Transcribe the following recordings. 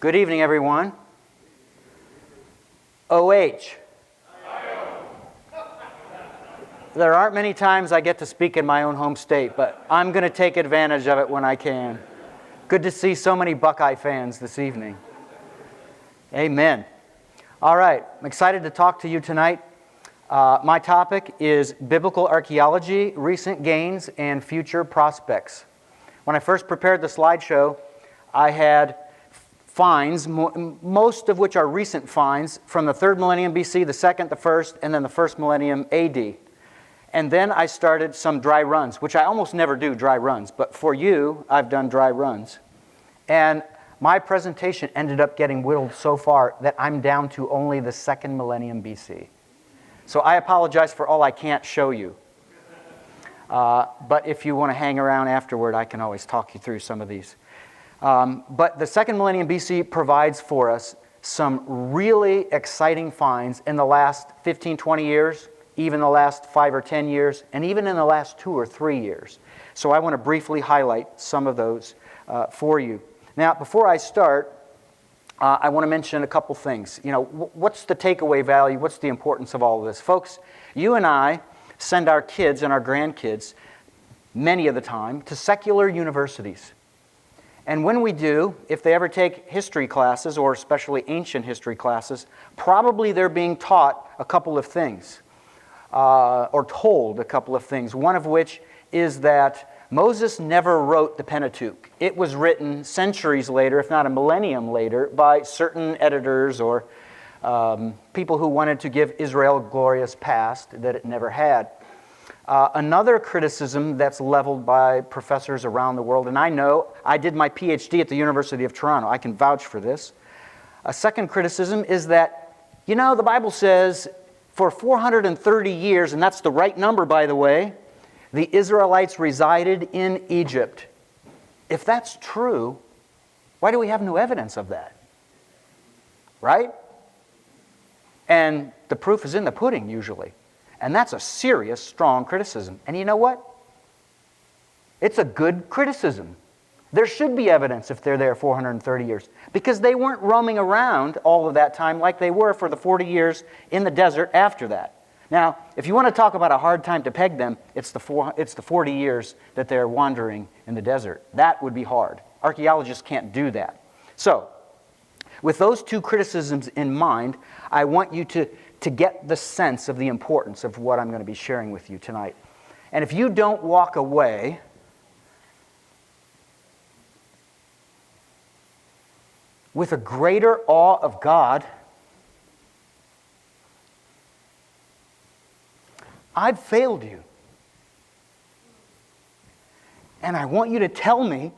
Good evening, everyone. OH. There aren't many times I get to speak in my own home state, but I'm going to take advantage of it when I can. Good to see so many Buckeye fans this evening. Amen. All right, I'm excited to talk to you tonight. My topic is biblical archaeology, recent gains, and future prospects. When I first prepared the slideshow, I had finds, most of which are recent finds, from the 3rd millennium BC, the 2nd, the 1st, and then the 1st millennium AD. And then I started some dry runs, which I almost never do dry runs, but for you, I've done dry runs. And my presentation ended up getting whittled so far that I'm down to only the 2nd millennium BC. So I apologize for all I can't show you. But if you want to hang around afterward, I can always talk you through some of these. But the 2nd millennium BC provides for us some really exciting finds in the last 15, 20 years, even the last 5 or 10 years, and even in the last 2 or 3 years. So I want to briefly highlight some of those for you. Now, before I start, I want to mention a couple things. You know, what's the takeaway value? What's the importance of all of this? Folks, you and I send our kids and our grandkids, many of the time, to secular universities. And when we do, if they ever take history classes, or especially ancient history classes, probably they're being taught a couple of things, or told a couple of things, one of which is that Moses never wrote the Pentateuch. It was written centuries later, if not a millennium later, by certain editors or people who wanted to give Israel a glorious past that it never had. Another criticism that's leveled by professors around the world, and I know, I did my PhD at the University of Toronto, I can vouch for this. A second criticism is that, you know, the Bible says for 430 years, and that's the right number, by the way, the Israelites resided in Egypt. If that's true, why do we have no evidence of that? Right? And the proof is in the pudding, usually. And that's a serious, strong criticism. And you know what? It's a good criticism. There should be evidence if they're there 430 years. Because they weren't roaming around all of that time like they were for the 40 years in the desert after that. Now, if you want to talk about a hard time to peg them, it's the 40 years that they're wandering in the desert. That would be hard. Archaeologists can't do that. So, with those two criticisms in mind, I want you to get the sense of the importance of what I'm going to be sharing with you tonight. And if you don't walk away with a greater awe of God, I've failed you. And I want you to tell me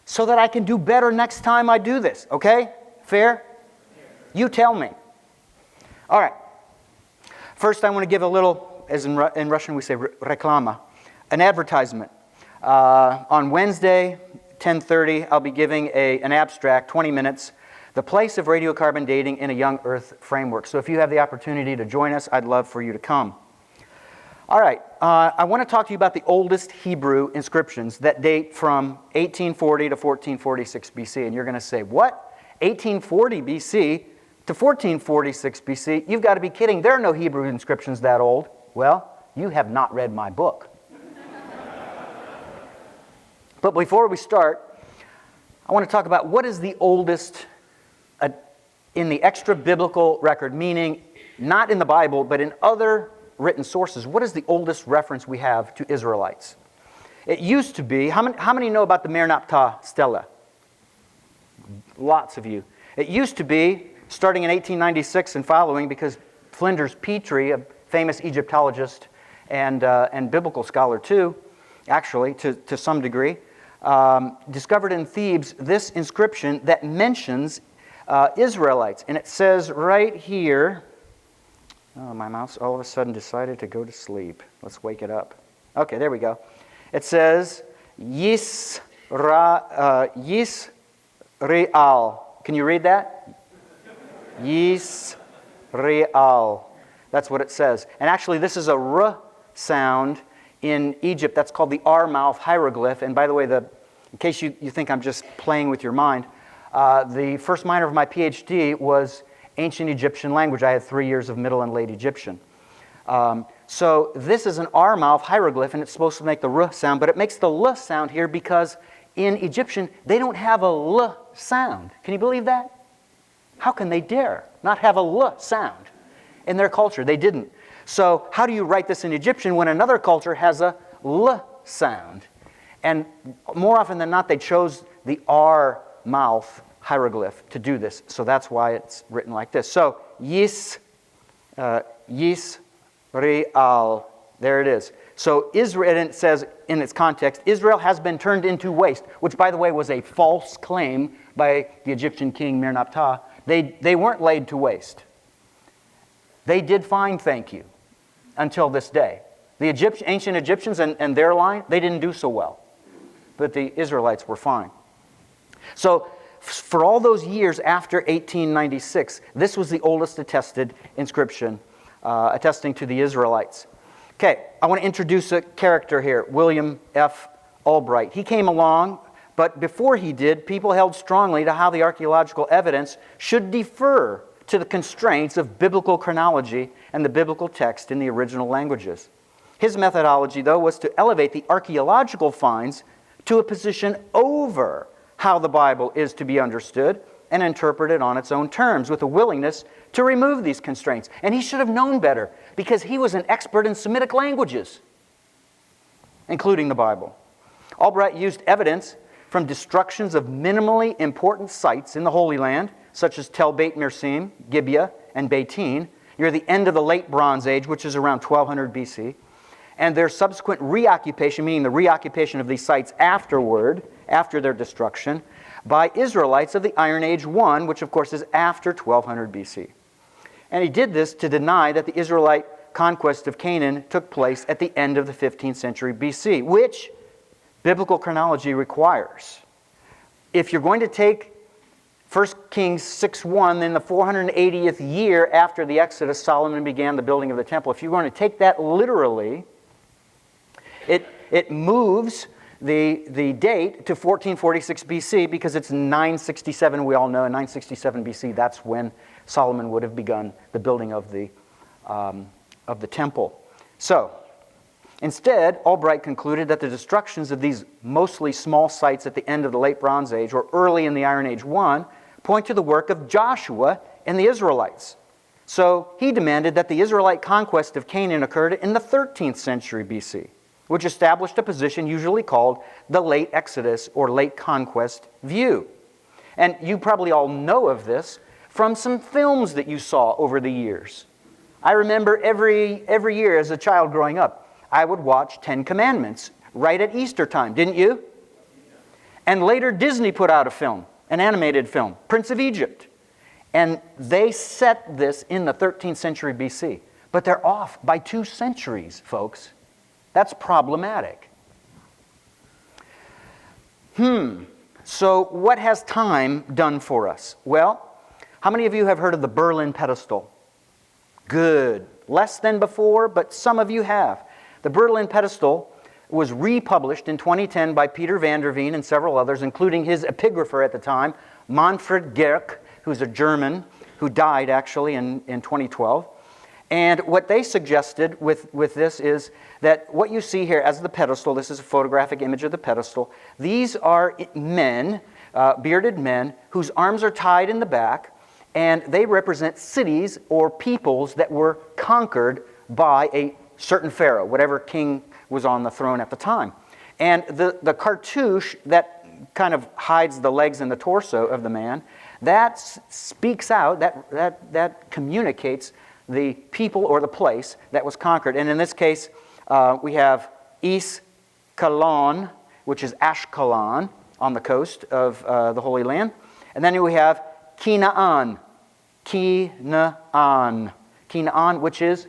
so that I can do better next time I do this, okay? Fair? You tell me. All right. First, I want to give a little, as in Russian we say reklama, an advertisement. On Wednesday, 10:30, I'll be giving an abstract, 20 minutes, The Place of Radiocarbon Dating in a Young Earth Framework. So if you have the opportunity to join us, I'd love for you to come. All right, I want to talk to you about the oldest Hebrew inscriptions that date from 1840 to 1446 BC. And you're going to say, what? 1840 BC to 1446 BC? You've got to be kidding. There are no Hebrew inscriptions that old. Well, you have not read my book. But before we start, I want to talk about what is the oldest in the extra-biblical record, meaning not in the Bible, but in other written sources. What is the oldest reference we have to Israelites? It used to be, how many know about the Merneptah stela? Lots of you. It used to be, starting in 1896 and following, because Flinders Petrie, a famous Egyptologist and biblical scholar too, actually, to some degree, discovered in Thebes this inscription that mentions Israelites. And it says right here, oh, my mouse all of a sudden decided to go to sleep. Let's wake it up. Okay, there we go. It says, Yisrael. Can you read that? Yisrael. That's what it says. And actually, this is a R sound in Egypt. That's called the R mouth hieroglyph. And by the way, in case you think I'm just playing with your mind, The first minor of my PhD was ancient Egyptian language. I had 3 years of Middle and Late Egyptian. So this is an R mouth hieroglyph, and it's supposed to make the R sound, but it makes the L sound here because in Egyptian, they don't have a L sound. Can you believe that? How can they dare not have a L sound? In their culture, they didn't. So how do you write this in Egyptian when another culture has a L sound? And more often than not, they chose the R mouth hieroglyph to do this. So that's why it's written like this. So, Yis, Real, there it is. So Israel, and it says in its context, Israel has been turned into waste, which by the way was a false claim by the Egyptian king Merneptah. They weren't laid to waste. They did fine, thank you, until this day. The ancient Egyptians and their line, they didn't do so well. But the Israelites were fine. So for all those years after 1896, this was the oldest attested inscription attesting to the Israelites. Okay, I want to introduce a character here, William F. Albright. He came along, but before he did, people held strongly to how the archaeological evidence should defer to the constraints of biblical chronology and the biblical text in the original languages. His methodology, though, was to elevate the archaeological finds to a position over how the Bible is to be understood and interpreted on its own terms, with a willingness to remove these constraints. And he should have known better, because he was an expert in Semitic languages, including the Bible. Albright used evidence from destructions of minimally important sites in the Holy Land, such as Tel Beit Mirsim, Gibeah, and Beitin, near the end of the Late Bronze Age, which is around 1200 BC, and their subsequent reoccupation, meaning the reoccupation of these sites afterward, after their destruction, by Israelites of the Iron Age I, which of course is after 1200 BC. And he did this to deny that the Israelite conquest of Canaan took place at the end of the 15th century BC, which biblical chronology requires. If you're going to take 1 Kings 6:1, then the 480th year after the Exodus, Solomon began the building of the temple. If you're going to take that literally, it moves the date to 1446 BC because it's 967, we all know, in 967 BC, that's when Solomon would have begun the building of the temple. So, instead, Albright concluded that the destructions of these mostly small sites at the end of the Late Bronze Age or early in the Iron Age I point to the work of Joshua and the Israelites. So he demanded that the Israelite conquest of Canaan occurred in the 13th century BC, which established a position usually called the late Exodus or late conquest view. And you probably all know of this from some films that you saw over the years. I remember every year as a child growing up, I would watch 10 Commandments right at Easter time, didn't you? And later Disney put out a film, an animated film, Prince of Egypt. And they set this in the 13th century BC. But they're off by 2 centuries, folks. That's problematic. So what has time done for us? Well, how many of you have heard of the Berlin pedestal? Good. Less than before, but some of you have. The Berlin pedestal was republished in 2010 by Peter van der Veen and several others, including his epigrapher at the time, Manfred Gehrke, who's a German who died actually in 2012. And what they suggested with this is that what you see here as the pedestal, this is a photographic image of the pedestal, these are men, bearded men, whose arms are tied in the back, and they represent cities or peoples that were conquered by a certain pharaoh, whatever king was on the throne at the time. And the cartouche that kind of hides the legs and the torso of the man, that speaks out, that communicates the people or the place that was conquered. And in this case, we have Iskalon, which is Ashkelon on the coast of the Holy Land. And then we have Canaan, which is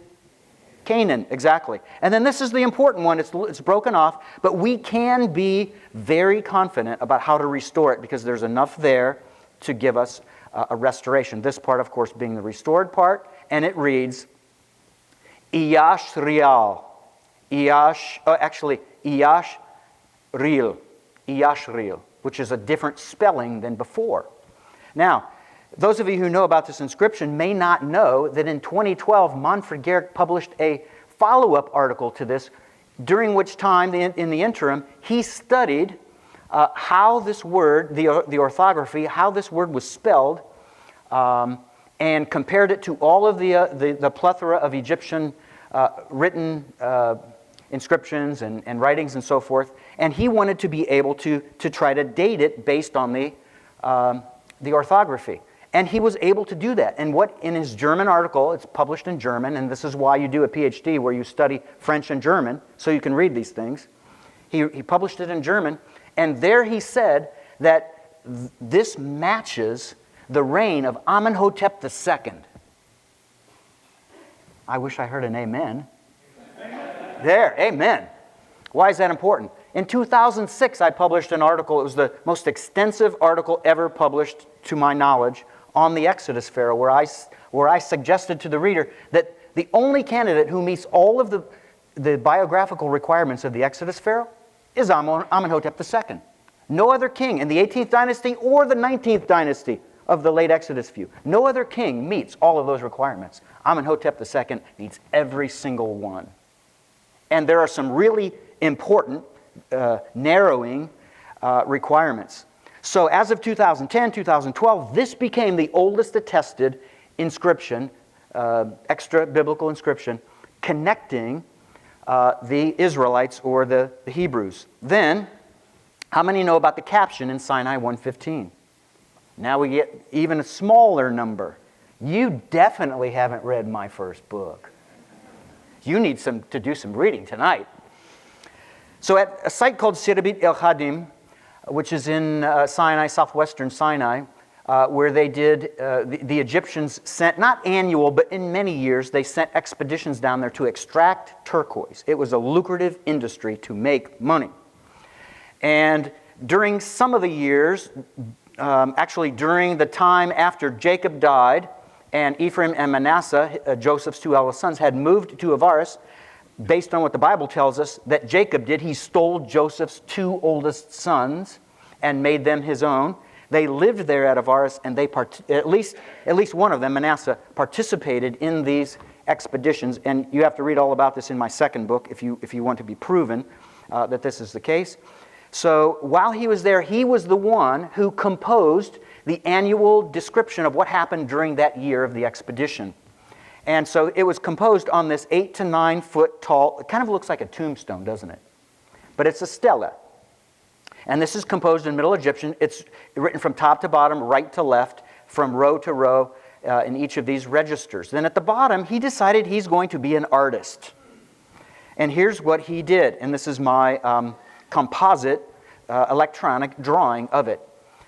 Canaan, exactly. And then this is the important one. It's broken off, but we can be very confident about how to restore it because there's enough there to give us a restoration. This part, of course, being the restored part, and it reads, Iash Rial. Iash Ril, which is a different spelling than before. Now, those of you who know about this inscription may not know that in 2012, Manfred Gehrke published a follow-up article to this, during which time, in the interim, he studied how this word, the orthography, how this word was spelled, and compared it to all of the plethora of Egyptian written inscriptions and writings and so forth. And he wanted to be able to try to date it based on the orthography. And he was able to do that. And in his German article, it's published in German, and this is why you do a PhD where you study French and German, so you can read these things. He published it in German, and there he said that this matches the reign of Amenhotep II. I wish I heard an amen. There, amen. Why is that important? In 2006, I published an article. It was the most extensive article ever published, to my knowledge, on the Exodus Pharaoh, where I suggested to the reader that the only candidate who meets all of the biographical requirements of the Exodus Pharaoh is Amenhotep II. No other king in the 18th dynasty or the 19th dynasty of the late Exodus view. No other king meets all of those requirements. Amenhotep II meets every single one. And there are some really important narrowing requirements. So as of 2010, 2012, this became the oldest attested inscription, extra-biblical inscription, connecting the Israelites or the Hebrews. Then, how many know about the caption in Sinai 1:15? Now we get even a smaller number. You definitely haven't read my first book. You need to do some reading tonight. So at a site called Sirabit el-Khadim, which is in Sinai, southwestern Sinai, where they did, the Egyptians sent, not annual, but in many years, they sent expeditions down there to extract turquoise. It was a lucrative industry to make money. And during some of the years, actually during the time after Jacob died, and Ephraim and Manasseh, Joseph's two eldest sons, had moved to Avaris, based on what the Bible tells us that Jacob did. He stole Joseph's two oldest sons and made them his own. They lived there at Avaris, and they at least one of them, Manasseh, participated in these expeditions. And you have to read all about this in my second book if you want to be proven that this is the case. So while he was there, he was the one who composed the annual description of what happened during that year of the expedition. And so it was composed on this 8 to 9 foot tall, it kind of looks like a tombstone, doesn't it? But it's a stela. And this is composed in Middle Egyptian. It's written from top to bottom, right to left, from row to row in each of these registers. Then at the bottom, he decided he's going to be an artist. And here's what he did. And this is my composite electronic drawing of it.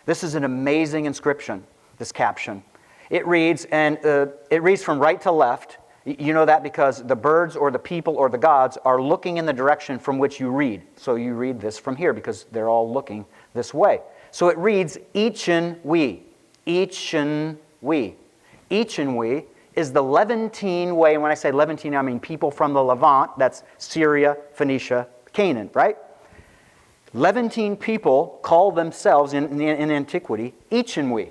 This is an amazing inscription, this caption. It reads from right to left. You know that because the birds or the people or the gods are looking in the direction from which you read. So you read this from here because they're all looking this way. So it reads, Echen we. Echen we. Echen we is the Levantine way. And when I say Levantine, I mean people from the Levant. That's Syria, Phoenicia, Canaan, right? Levantine people call themselves in antiquity Echen we.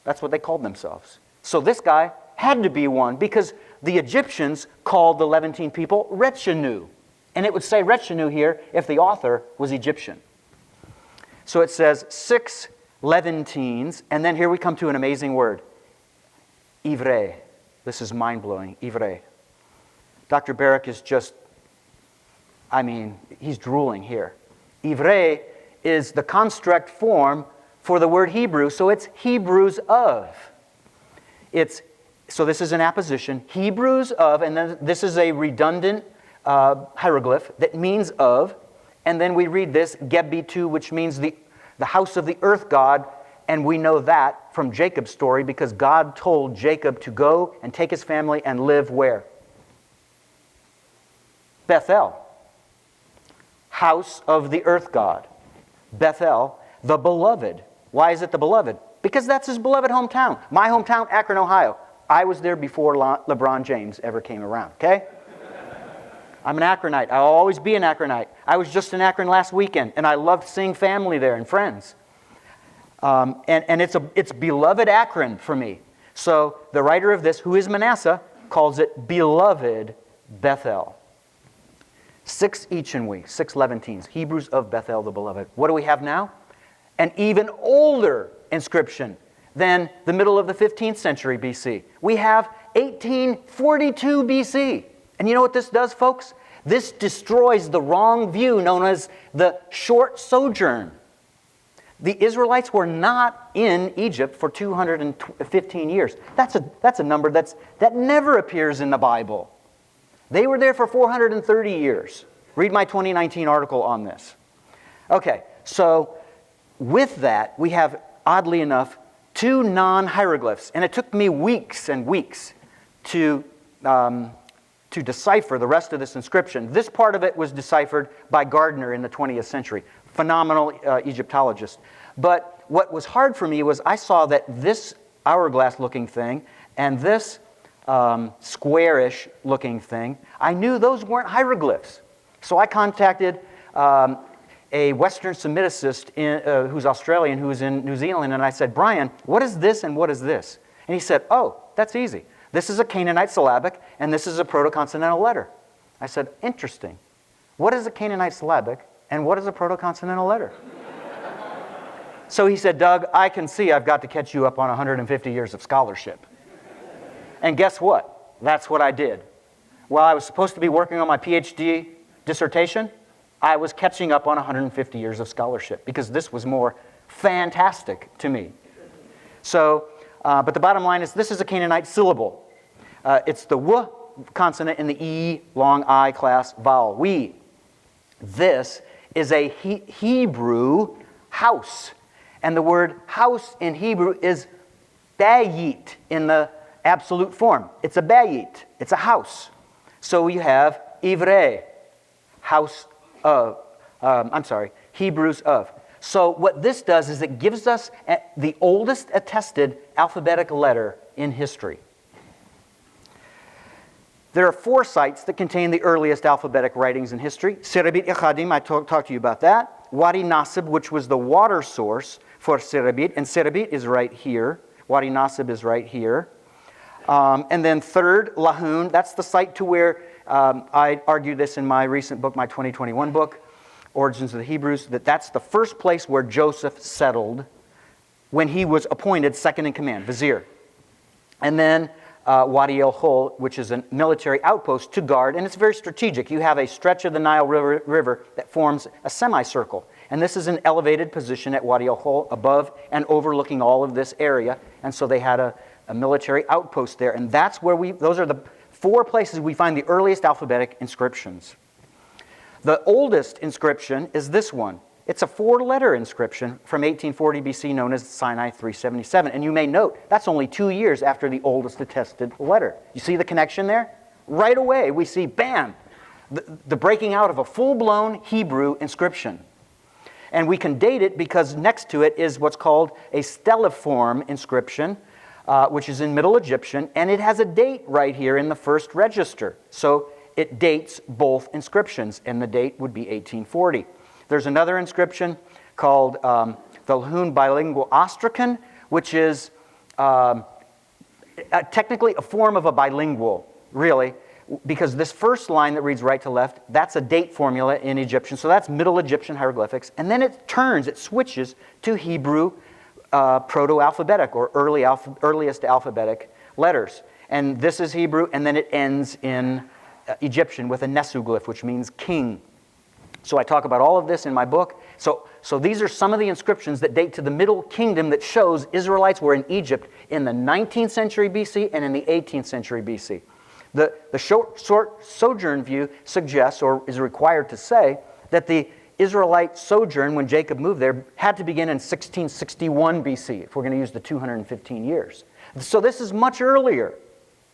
That's what they called themselves. So this guy had to be one because the Egyptians called the Levantine people Rechenu. And it would say Rechenu here if the author was Egyptian. So it says 6 Levantines, and then here we come to an amazing word. Ivre. This is mind-blowing. Ivre. Dr. Barak is just, he's drooling here. Ivre is the construct form for the word Hebrew, so it's Hebrews of. So this is an apposition, Hebrews of, and then this is a redundant hieroglyph that means of, and then we read this, Gebitu, which means the house of the earth god, and we know that from Jacob's story because God told Jacob to go and take his family and live where? Bethel. House of the earth god. Bethel, the beloved. Why is it the beloved? Because that's his beloved hometown. My hometown, Akron, Ohio. I was there before LeBron James ever came around, okay? I'm an Akronite. I'll always be an Akronite. I was just in Akron last weekend, and I loved seeing family there and friends. And it's beloved Akron for me. So the writer of this, who is Manasseh, calls it beloved Bethel. 6 Echinwi, 6 Levantines, Hebrews of Bethel the beloved. What do we have now? An even older inscription than the middle of the 15th century BC. We have 1842 BC. And you know what this does, folks? This destroys the wrong view known as the short sojourn. The Israelites were not in Egypt for 215 years. That's a number that never appears in the Bible. They were there for 430 years. Read my 2019 article on this. Okay, so with that, we have, oddly enough, 2 non-hieroglyphs. And it took me weeks and weeks to decipher the rest of this inscription. This part of it was deciphered by Gardner in the 20th century. Phenomenal Egyptologist. But what was hard for me was I saw that this hourglass-looking thing and this squarish looking thing, I knew those weren't hieroglyphs. So I contacted a Western Semiticist who's Australian, who's in New Zealand, and I said, Brian, what is this and what is this? And he said, oh, that's easy. This is a Canaanite syllabic, and this is a proto-consonantal letter. I said, interesting. What is a Canaanite syllabic, and what is a proto-consonantal letter? So he said, Doug, I can see I've got to catch you up on 150 years of scholarship. And guess what? That's what I did. While I was supposed to be working on my PhD dissertation, I was catching up on 150 years of scholarship because this was more fantastic to me. So, but the bottom line is this is a Canaanite syllable. It's the W consonant in the E long I class vowel. We. This is a Hebrew house. And the word house in Hebrew is bayit in the absolute form. It's a bayit. It's a house. So you have Ivrei, house of, Hebrews of. So what this does is it gives us the oldest attested alphabetic letter in history. There are 4 sites that contain the earliest alphabetic writings in history. Sirabit Echadim, I talked to you about that. Wadi Nasib, which was the water source for Sirabit, and Sirabit is right here. Wadi Nasib is right here. And then third, Lahun, that's the site to where I argue this in my recent book, my 2021 book, Origins of the Hebrews, that's the first place where Joseph settled when he was appointed second in command, vizier. And then Wadi el-Hol, which is a military outpost to guard, and it's very strategic. You have a stretch of the Nile River that forms a semicircle. And this is an elevated position at Wadi el-Hol, above and overlooking all of this area. And so they had a military outpost there. And that's where those are the 4 places we find the earliest alphabetic inscriptions. The oldest inscription is this one. It's a 4-letter inscription from 1840 BC known as Sinai 377. And you may note, that's only 2 years after the oldest attested letter. You see the connection there? Right away, we see, bam, the breaking out of a full-blown Hebrew inscription. And we can date it because next to it is what's called a stelliform inscription, which is in Middle Egyptian, and it has a date right here in the first register. So it dates both inscriptions, and the date would be 1840. There's another inscription called the Lahun bilingual Astrakhan, which is technically a form of a bilingual, really, because this first line that reads right to left, that's a date formula in Egyptian, so that's Middle Egyptian hieroglyphics, and then it switches to Hebrew proto-alphabetic or earliest alphabetic letters. And this is Hebrew, and then it ends in Egyptian with a nesuglyph, which means king. So I talk about all of this in my book. So these are some of the inscriptions that date to the Middle Kingdom that shows Israelites were in Egypt in the 19th century BC and in the 18th century BC. The short sojourn view suggests, or is required to say, that the Israelite sojourn when Jacob moved there had to begin in 1661 BC, if we're going to use the 215 years. So this is much earlier.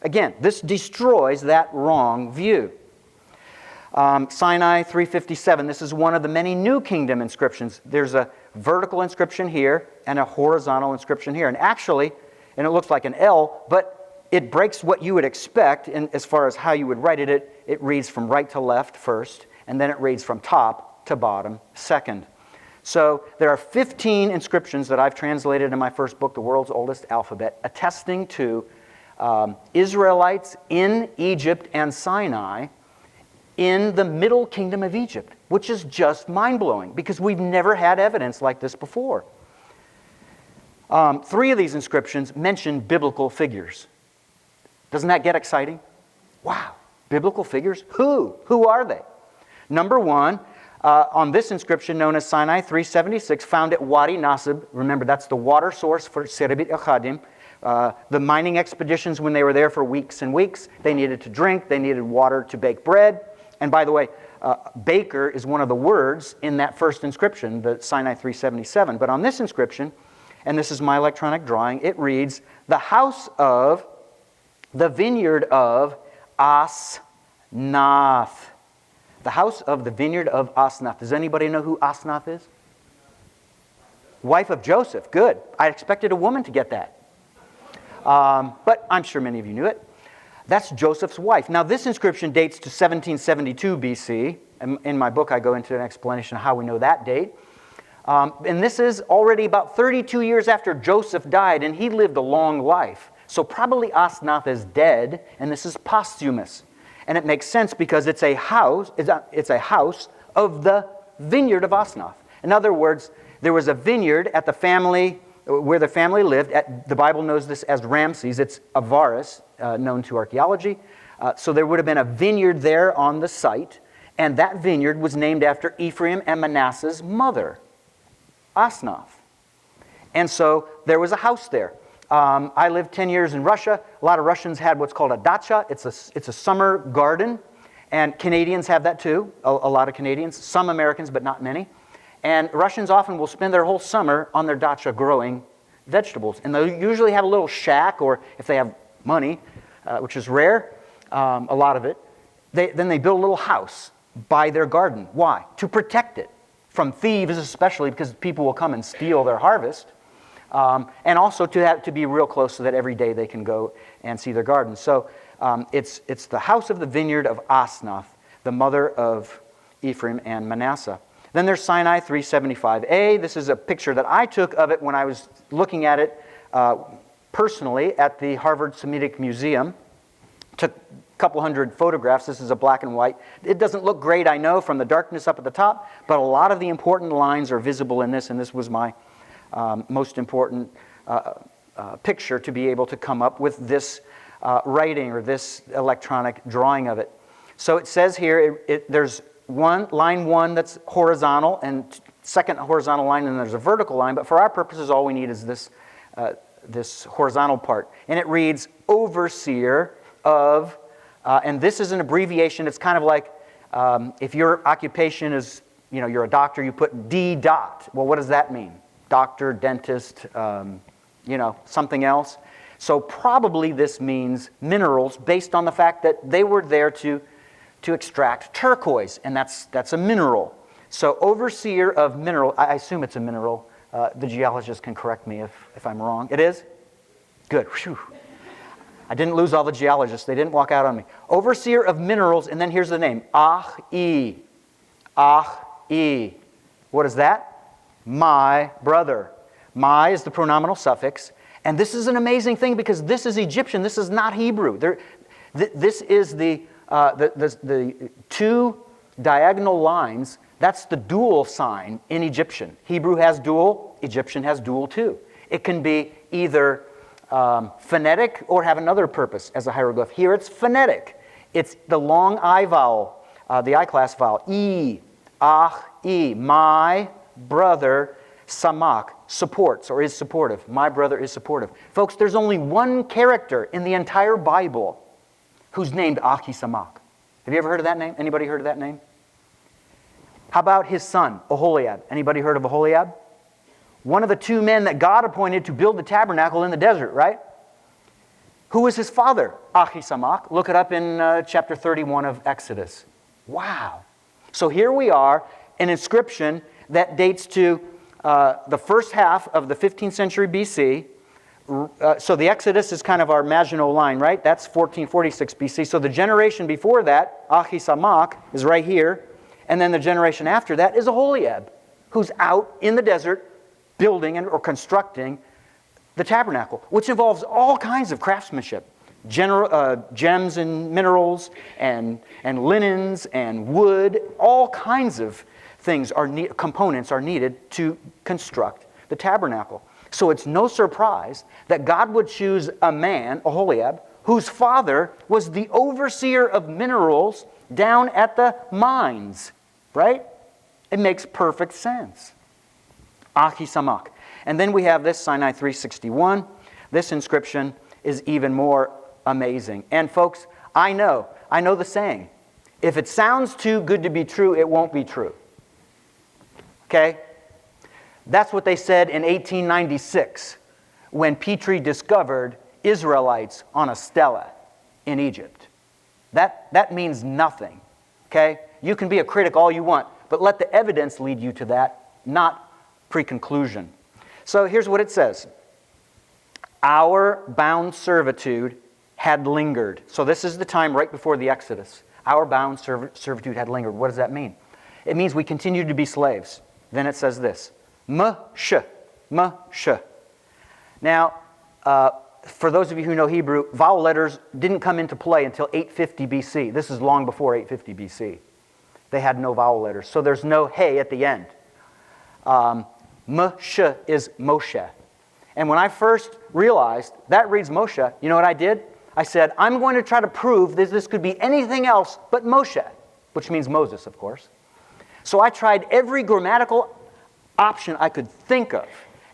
Again, this destroys that wrong view. Sinai 357, this is one of the many New Kingdom inscriptions. There's a vertical inscription here and a horizontal inscription here. And actually, and it looks like an L, but it breaks what you would expect as far as how you would write it. It reads from right to left first, and then it reads from top to bottom second. So there are 15 inscriptions that I've translated in my first book, The World's Oldest Alphabet, attesting to Israelites in Egypt and Sinai in the Middle Kingdom of Egypt, which is just mind-blowing because we've never had evidence like this before. 3 of these inscriptions mention biblical figures. Doesn't that get exciting? Wow, biblical figures? Who? Who are they? Number 1, on this inscription known as Sinai 376, found at Wadi Nasib. Remember, that's the water source for Cedarville Achadim. The mining expeditions, when they were there for weeks and weeks, they needed to drink, they needed water to bake bread. And by the way, baker is one of the words in that first inscription, the Sinai 377. But on this inscription, and this is my electronic drawing, it reads, the house of the vineyard of Asnath. The house of the vineyard of Asnath. Does anybody know who Asnath is? Wife of Joseph. Good. I expected a woman to get that. But I'm sure many of you knew it. That's Joseph's wife. Now, this inscription dates to 1772 BC. In my book, I go into an explanation of how we know that date. And this is already about 32 years after Joseph died, and he lived a long life. So probably Asnath is dead, and this is posthumous. And it makes sense because it's a house of the vineyard of Asnath. In other words, there was a vineyard at the family where the family lived. The Bible knows this as Ramses. It's Avaris, known to archaeology. So there would have been a vineyard there on the site, and that vineyard was named after Ephraim and Manasseh's mother, Asnath. And so there was a house there. I lived 10 years in Russia. A lot of Russians had what's called a dacha. It's a summer garden, and Canadians have that too, a lot of Canadians. Some Americans, but not many. And Russians often will spend their whole summer on their dacha growing vegetables. And they'll usually have a little shack, or if they have money, which is rare, a lot of it, then they build a little house by their garden. Why? To protect it from thieves, especially because people will come and steal their harvest. And also to be real close so that every day they can go and see their garden. So it's the house of the vineyard of Asnath, the mother of Ephraim and Manasseh. Then there's Sinai 375a. This is a picture that I took of it when I was looking at it personally at the Harvard Semitic Museum. Took a couple hundred photographs. This is a black and white. It doesn't look great, I know, from the darkness up at the top, but a lot of the important lines are visible in this, and this was my most important picture to be able to come up with this writing or this electronic drawing of it. So it says here, there's line 1 that's horizontal, and second horizontal line, and there's a vertical line, but for our purposes all we need is this horizontal part. And it reads, overseer of, and this is an abbreviation. It's kind of like if your occupation is, you're a doctor, you put D dot. Well, what does that mean? Doctor, dentist, something else. So probably this means minerals based on the fact that they were there to extract turquoise, and that's a mineral. So overseer of mineral, I assume it's a mineral. The geologist can correct me if I'm wrong. It is? Good. Whew. I didn't lose all the geologists. They didn't walk out on me. Overseer of minerals, and then here's the name. Ah-e. Ah-e. What is that? My brother. My is the pronominal suffix. And this is an amazing thing because this is Egyptian. This is not Hebrew. This is the 2 diagonal lines. That's the dual sign in Egyptian. Hebrew has dual. Egyptian has dual too. It can be either phonetic or have another purpose as a hieroglyph. Here it's phonetic. It's the long I vowel, the I class vowel. E, ah, e. My brother, samak, supports or is supportive. My brother is supportive. Folks, there's only one character in the entire Bible who's named Ahisamak. Have you ever heard of that name? Anybody heard of that name? How about his son, Oholiab? Anybody heard of Oholiab? One of the 2 men that God appointed to build the tabernacle in the desert, right? Who was his father? Ahisamak. Look it up in chapter 31 of Exodus. Wow. So here we are, an inscription that dates to the first half of the 15th century BC. So the Exodus is kind of our Maginot line, right? That's 1446 BC. So the generation before that, Ahisamak, is right here. And then the generation after that is Oholiab. who's out in the desert building or constructing the tabernacle, which involves all kinds of craftsmanship. Gems and minerals and linens and wood, all kinds of things components are needed to construct the tabernacle. So it's no surprise that God would choose a man, Aholiab, whose father was the overseer of minerals down at the mines, right? It makes perfect sense. Ahisamach. And then we have this, Sinai 361. This inscription is even more amazing. And folks, I know the saying. If it sounds too good to be true, it won't be true. Okay? That's what they said in 1896 when Petrie discovered Israelites on a stela in Egypt. That means nothing. Okay? You can be a critic all you want, but let the evidence lead you to that, not pre-conclusion. So here's what it says. Our bound servitude had lingered. So this is the time right before the Exodus. Our bound servitude had lingered. What does that mean? It means we continued to be slaves. Then it says this. Moshe. Now, for those of you who know Hebrew, vowel letters didn't come into play until 850 BC. This is long before 850 BC. They had no vowel letters. So there's no hey at the end. Moshe is Moshe. And when I first realized that reads Moshe, you know what I did? I said, I'm going to try to prove that this could be anything else but Moshe, which means Moses, of course. So I tried every grammatical option I could think of.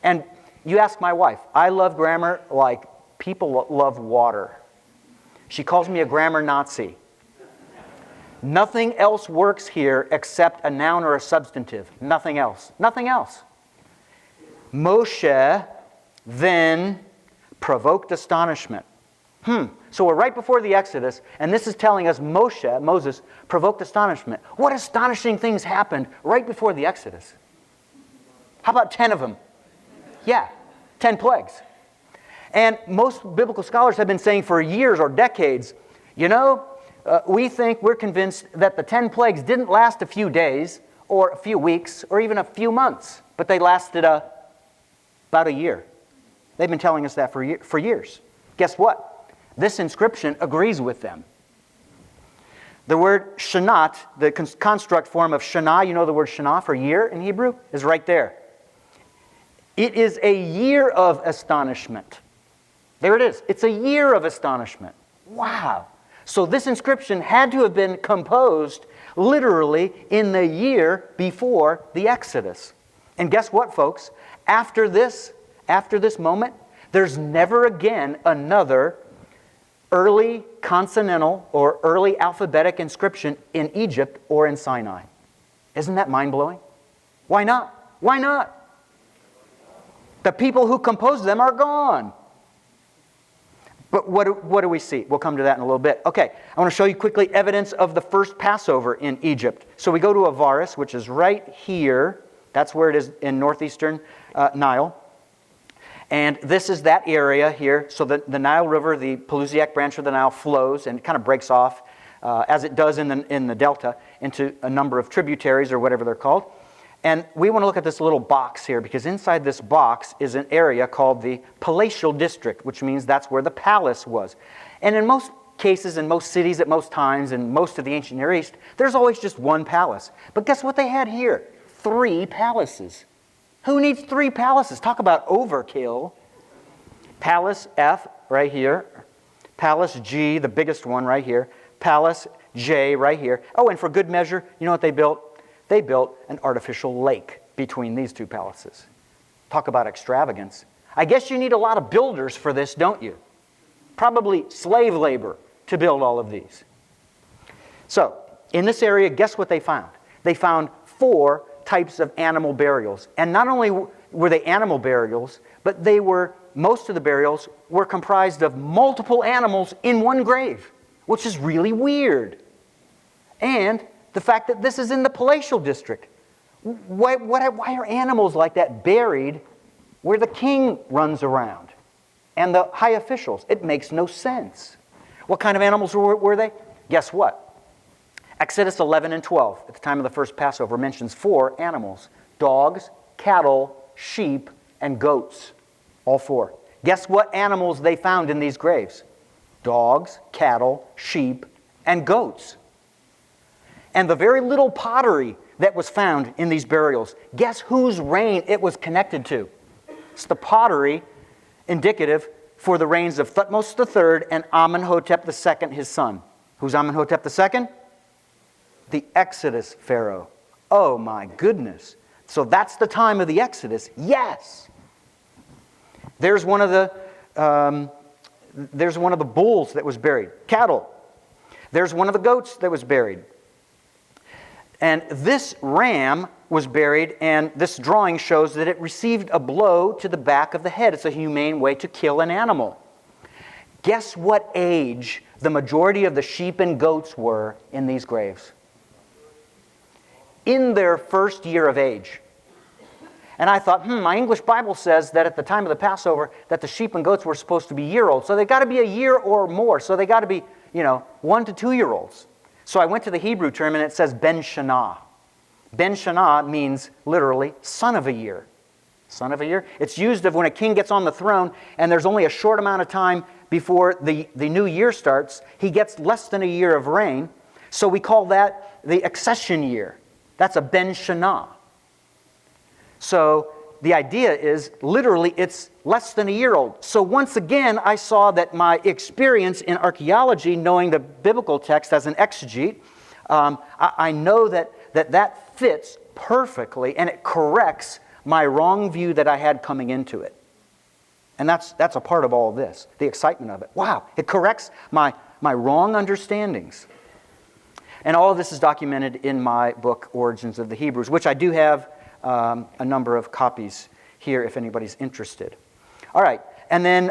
And you ask my wife, I love grammar like people love water. She calls me a grammar Nazi. Nothing else works here except a noun or a substantive. Nothing else. Nothing else. Moshe then provoked astonishment. So we're right before the Exodus, and this is telling us Moses, provoked astonishment. What astonishing things happened right before the Exodus? How about 10 of them? Yeah, 10 plagues. And most biblical scholars have been saying for years or decades, we're convinced that the 10 plagues didn't last a few days or a few weeks or even a few months, but they lasted about a year. They've been telling us that for years. Guess what? This inscription agrees with them. The word shanat, the construct form of shana, you know the word shana for year in Hebrew, is right there. It is a year of astonishment. There it is. It's a year of astonishment. Wow. So this inscription had to have been composed literally in the year before the Exodus. And guess what, folks? After this moment, there's never again another early consonantal or early alphabetic inscription in Egypt or in Sinai. Isn't that mind-blowing? Why not? Why not? The people who composed them are gone. But what do we see? We'll come to that in a little bit. Okay, I want to show you quickly evidence of the first Passover in Egypt. So we go to Avaris, which is right here. That's where it is in northeastern Nile. And this is that area here. So the Nile River, the Pelusiac branch of the Nile, flows and it kind of breaks off, as it does in the delta, into a number of tributaries or whatever they're called. And we want to look at this little box here because inside this box is an area called the palatial district, which means that's where the palace was. And in most cases, in most cities at most times, in most of the ancient Near East, there's always just one palace. But guess what they had here? 3 palaces. Who needs 3 palaces? Talk about overkill. Palace F right here. Palace G, the biggest one right here. Palace J right here. Oh, and for good measure, you know what they built? They built an artificial lake between these 2 palaces. Talk about extravagance. I guess you need a lot of builders for this, don't you? Probably slave labor to build all of these. So, in this area, guess what they found? They found 4 types of animal burials. And not only were they animal burials, but most of the burials were comprised of multiple animals in one grave, which is really weird. And the fact that this is in the palatial district. Why are animals like that buried where the king runs around and the high officials? It makes no sense. What kind of animals were they? Guess what? Exodus 11 and 12, at the time of the first Passover, mentions 4 animals. dogs, cattle, sheep, and goats. All 4. Guess what animals they found in these graves? Dogs, cattle, sheep, and goats. And the very little pottery that was found in these burials, guess whose reign it was connected to? It's the pottery indicative for the reigns of Thutmose III and Amenhotep II, his son. Who's Amenhotep II? The Exodus Pharaoh. Oh my goodness. So that's the time of the Exodus. Yes. There's one of the bulls that was buried. Cattle. There's one of the goats that was buried. And this ram was buried, and this drawing shows that it received a blow to the back of the head. It's a humane way to kill an animal. Guess what age the majority of the sheep and goats were in these graves? In their first year of age. And I thought, my English Bible says that at the time of the Passover that the sheep and goats were supposed to be year-old. So they've got to be a year or more. So they got to be, 1 to 2-year-olds. So I went to the Hebrew term, and it says Ben Shana. Ben Shana means literally son of a year. Son of a year. It's used of when a king gets on the throne and there's only a short amount of time before the new year starts. He gets less than a year of reign. So we call that the accession year. That's a Ben Shana. So the idea is literally it's less than a year old. So once again, I saw that my experience in archaeology, knowing the biblical text as an exegete, I know that fits perfectly, and it corrects my wrong view that I had coming into it. And that's a part of all of this, the excitement of it. Wow, it corrects my wrong understandings. And all of this is documented in my book, Origins of the Hebrews, which I do have a number of copies here if anybody's interested. All right, and then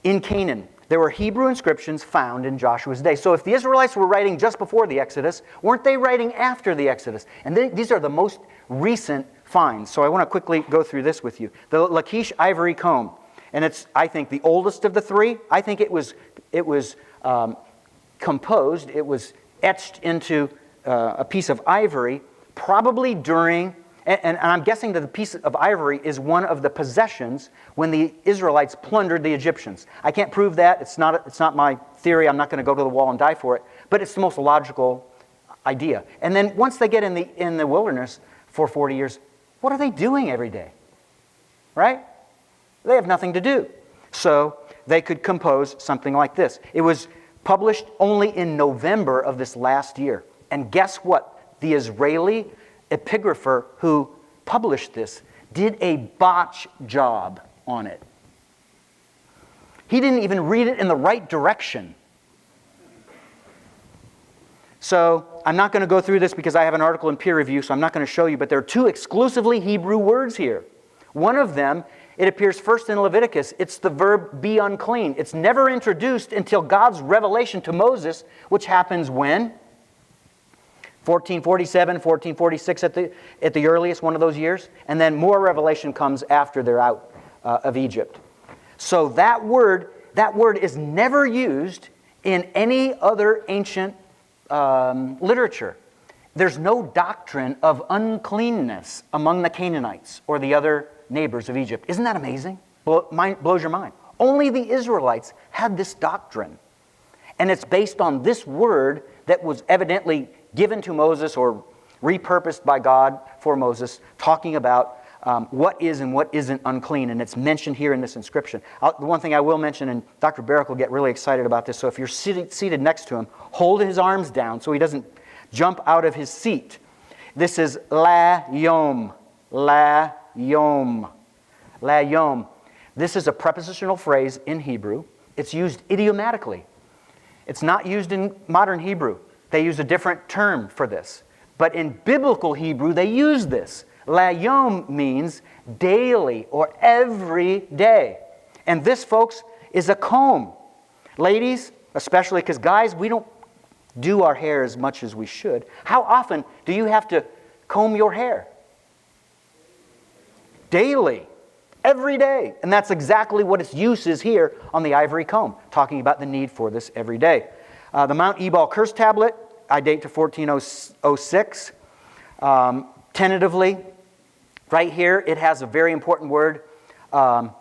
in Canaan, there were Hebrew inscriptions found in Joshua's day. So if the Israelites were writing just before the Exodus, weren't they writing after the Exodus? And these are the most recent finds. So I want to quickly go through this with you. The Lachish ivory comb, and it's, I think, the oldest of the 3. I think it was composed, it was etched into a piece of ivory, probably during, and I'm guessing that the piece of ivory is one of the possessions when the Israelites plundered the Egyptians. I can't prove that. It's not my theory. I'm not going to go to the wall and die for it. But it's the most logical idea. And then once they get in the wilderness for 40 years, what are they doing every day? Right? They have nothing to do. So they could compose something like this. It was published only in November of this last year. And guess what? The Israeli epigrapher who published this did a botch job on it. He didn't even read it in the right direction. So I'm not going to go through this because I have an article in peer review, so I'm not going to show you, but there are 2 exclusively Hebrew words here. One of them, it appears first in Leviticus. It's the verb be unclean. It's never introduced until God's revelation to Moses, which happens when? 1447, 1446 at the earliest, one of those years. And then more revelation comes after they're out of Egypt. So that word is never used in any other ancient literature. There's no doctrine of uncleanness among the Canaanites or the other neighbors of Egypt. Isn't that amazing? Blows your mind. Only the Israelites had this doctrine. And it's based on this word that was evidently given to Moses or repurposed by God for Moses, talking about what is and what isn't unclean. And it's mentioned here in this inscription. The one thing I will mention, and Dr. Barrick will get really excited about this, so if you're seated next to him, hold his arms down so he doesn't jump out of his seat. This is la yom. La yom. La yom. This is a prepositional phrase in Hebrew. It's used idiomatically. It's not used in modern Hebrew. They use a different term for this. But in biblical Hebrew, they use this. La yom means daily or every day. And this, folks, is a comb. Ladies, especially, because guys, we don't do our hair as much as we should. How often do you have to comb your hair? Daily. Every day. And that's exactly what its use is here on the ivory comb, talking about the need for this every day. The Mount Ebal Curse Tablet, I date to 1406. Tentatively, Right here, it has a very important word, the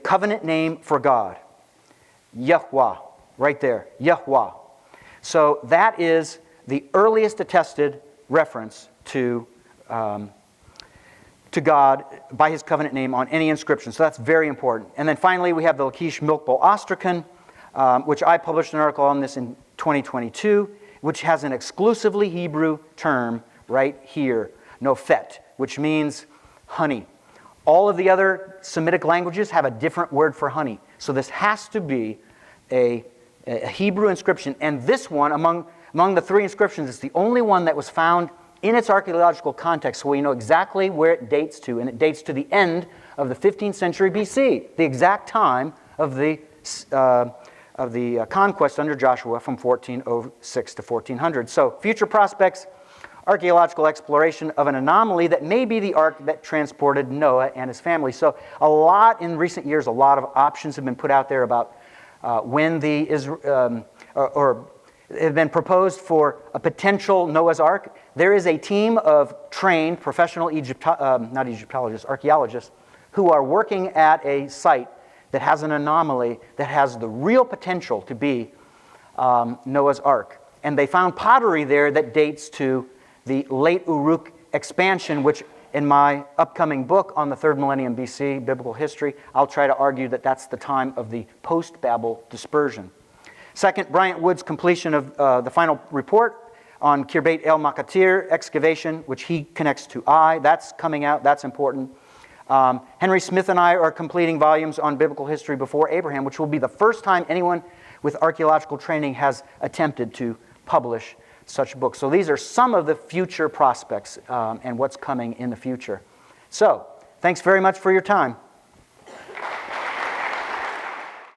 covenant name for God, Yahweh, right there, Yahweh. So that is the earliest attested reference to God by his covenant name on any inscription. So that's very important. And then finally, we have the Lachish Milk Bowl Ostracon, which I published an article on this in 2022, which has an exclusively Hebrew term right here, nofet, which means honey. All of the other Semitic languages have a different word for honey. So this has to be a Hebrew inscription. And this one, among the three inscriptions, is the only one that was found in its archaeological context, so we know exactly where it dates to. And it dates to the end of the 15th century BC, the exact time of the conquest under Joshua from 1406 to 1400. So future prospects, archaeological exploration of an anomaly that may be the ark that transported Noah and his family. So in recent years, a lot of options have been put out there about when or have been proposed for a potential Noah's Ark. There is a team of trained professional archaeologists who are working at a site that has an anomaly that has the real potential to be Noah's Ark. And they found pottery there that dates to the late Uruk expansion, which in my upcoming book on the 3rd millennium BC, biblical history, I'll try to argue that that's the time of the post-Babel dispersion. Second, Bryant Wood's completion of the final report on Khirbet El Makatir excavation, which he connects to I. That's coming out. That's important. Henry Smith and I are completing volumes on biblical history before Abraham, which will be the first time anyone with archaeological training has attempted to publish such books. So these are some of the future prospects and what's coming in the future. So, thanks very much for your time.